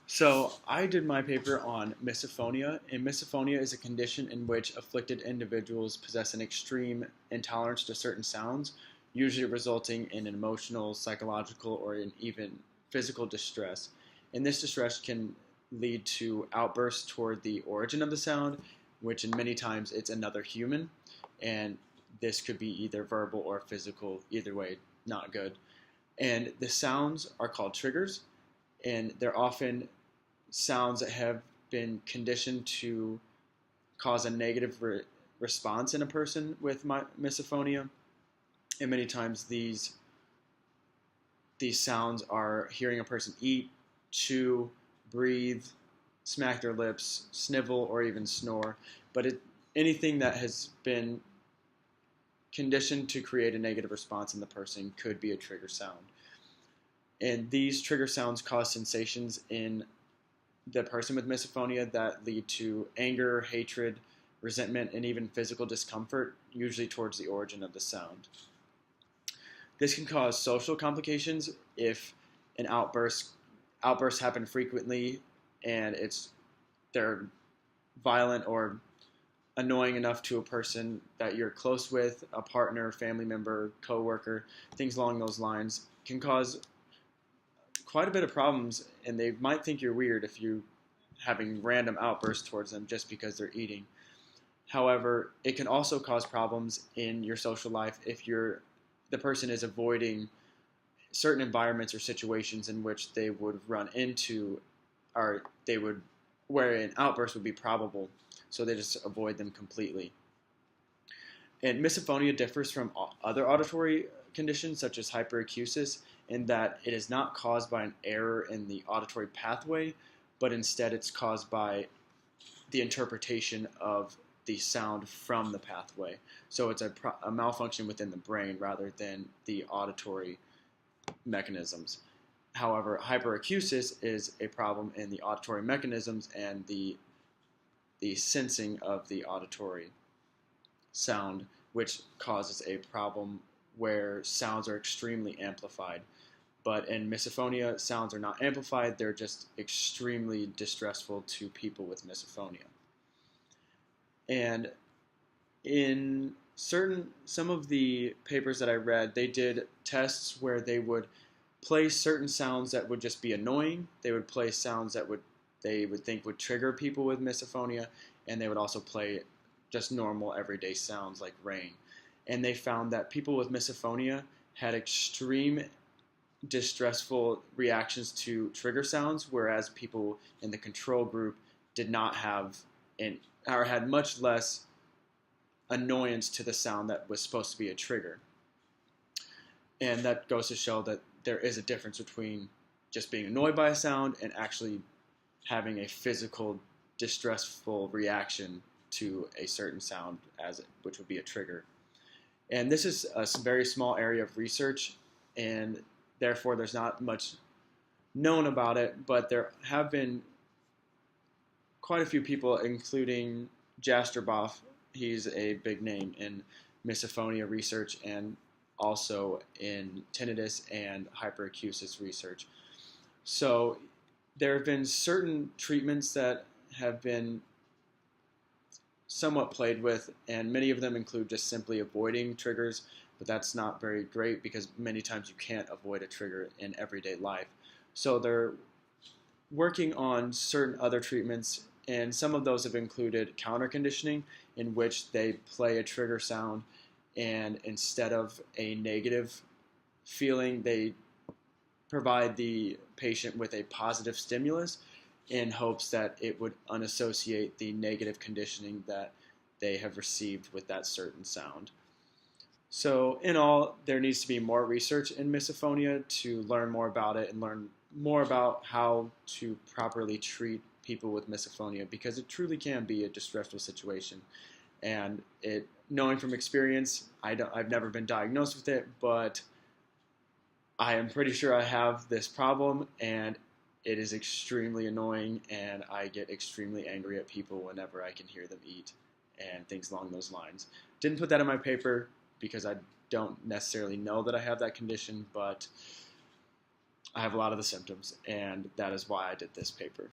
So I did my paper on misophonia, and misophonia is a condition in which afflicted individuals possess an extreme intolerance to certain sounds, usually resulting in an emotional, psychological, or an even physical distress. And this distress can lead to outbursts toward the origin of the sound, which in many times it's another human, and this could be either verbal or physical. Either way, not good. And the sounds are called triggers, and they're often sounds that have been conditioned to cause a negative response in a person with misophonia. And many times these sounds are hearing a person eat, chew, breathe, smack their lips, snivel, or even snore. But anything that has been conditioned to create a negative response in the person could be a trigger sound. And these trigger sounds cause sensations in the person with misophonia that lead to anger, hatred, resentment, and even physical discomfort, usually towards the origin of the sound. This can cause social complications if an outbursts happen frequently and they're violent or annoying enough to a person that you're close with, a partner, family member, coworker, things along those lines can cause quite a bit of problems, and they might think you're weird if you having random outbursts towards them just because they're eating. However, it can also cause problems in your social life if the person is avoiding certain environments or situations in which they would run into, or they would where an outburst would be probable, so they just avoid them completely. And misophonia differs from other auditory conditions such as hyperacusis in that it is not caused by an error in the auditory pathway, but instead it's caused by the interpretation of the sound from the pathway. So it's a malfunction within the brain rather than the auditory mechanisms. However, hyperacusis is a problem in the auditory mechanisms and the sensing of the auditory sound, which causes a problem where sounds are extremely amplified. But in misophonia, sounds are not amplified, they're just extremely distressful to people with misophonia. And in some of the papers that I read, they did tests where they would play certain sounds that would just be annoying. They would play sounds that they would think would trigger people with misophonia, and they would also play just normal everyday sounds like rain. And they found that people with misophonia had extreme distressful reactions to trigger sounds, whereas people in the control group did not have or had much less annoyance to the sound that was supposed to be a trigger. And that goes to show that there is a difference between just being annoyed by a sound and actually having a physical distressful reaction to a certain sound which would be a trigger. And this is a very small area of research, and therefore there's not much known about it, but there have been quite a few people, including Jastreboff. He's a big name in misophonia research and also in tinnitus and hyperacusis research. So there have been certain treatments that have been somewhat played with, and many of them include just simply avoiding triggers, but that's not very great because many times you can't avoid a trigger in everyday life. So they're working on certain other treatments, and some of those have included counter conditioning, in which they play a trigger sound, and instead of a negative feeling, they provide the patient with a positive stimulus in hopes that it would unassociate the negative conditioning that they have received with that certain sound. So, in all, there needs to be more research in misophonia to learn more about it and learn more about how to properly treat people with misophonia, because it truly can be a distressful situation. And knowing from experience, I've never been diagnosed with it, but I am pretty sure I have this problem, and it is extremely annoying, and I get extremely angry at people whenever I can hear them eat and things along those lines. Didn't put that in my paper because I don't necessarily know that I have that condition, but I have a lot of the symptoms, and that is why I did this paper.